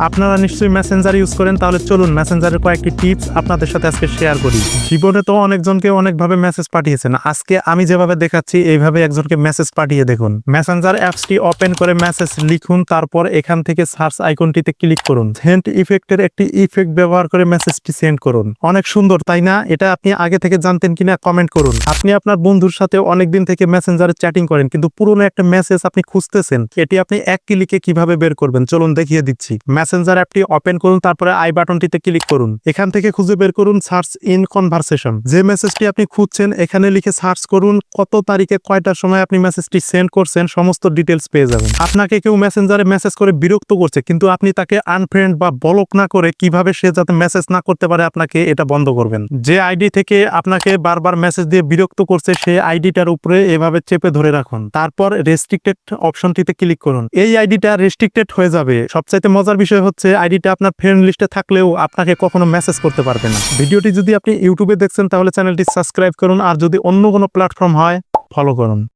আপনারা নিশ্চয়ই Messenger use করেন, তাহলে চলুন মেসেঞ্জারের কয়েকটি টিপস আপনাদের সাথে আজকে শেয়ার করি। জীবনে তো অনেকজনকে অনেকভাবে মেসেজ পাঠিয়েছেন, আজকে আমি যেভাবে দেখাচ্ছি এইভাবে একজনকে মেসেজ পাঠিয়ে দেখুন। মেসেঞ্জার অ্যাপসটি ওপেন করে মেসেজ লিখুন, তারপর এখান থেকে সার্চ আইকনটিতে ক্লিক করুন। সেন্ড ইফেক্টের একটি ইফেক্ট ব্যবহার করে মেসেজটি সেন্ড করুন। অনেক সুন্দর, তাই না? এটা আপনি আগে থেকে জানতেন কিনা কমেন্ট করুন। আপনি আপনার বন্ধুর সাথে অনেকদিন থেকে মেসেঞ্জারে চ্যাটিং করেন, কিন্তু পুরনো একটা মেসেজ আপনি খুঁজতেছেন, এটি আপনি এক ক্লিকে কিভাবে বের করবেন চলুন দেখিয়ে দিচ্ছি। মেসেঞ্জার অ্যাপটি ওপেন করুন, তারপরে আই বাটনটিতে ক্লিক করুন। এখান থেকে খুঁজে বের করুন সার্চ ইন কনভারসেশন। যে মেসেজটি আপনি খুঁজছেন এখানে লিখে সার্চ করুন, কত তারিখে কয়টার সময় আপনি মেসেজটি সেন্ড করছেন সমস্ত ডিটেলস পেয়ে যাবেন। আপনাকে কেউ মেসেঞ্জারে মেসেজ করে বিরক্ত করছে, কিন্তু আপনি তাকে আনফ্রেন্ড বা ব্লক না করে কিভাবে সে যাতে মেসেজ না করতে পারে আপনাকে এটা বন্ধ করবেন। যে আইডি থেকে আপনাকে বারবার মেসেজ দিয়ে বিরক্ত করছে সেই আইডিটার উপরে এভাবে চেপে ধরে রাখুন, তারপর রেস্ট্রিক্টেড অপশনটিতে ক্লিক করুন। এই আইডিটা রেস্ট্রিক্টেড হয়ে যাবে। সবচাইতে মজার বিষয় হচ্ছে আইডিটা আপনার ফ্রেন্ড লিস্টে থাকলেও আপনাকে কখনো মেসেজ করতে পারবে না। ভিডিওটি যদি আপনি ইউটিউবে দেখছেন তাহলে চ্যানেলটি সাবস্ক্রাইব করুন, আর যদি অন্য কোনো প্ল্যাটফর্ম হয় ফলো করুন।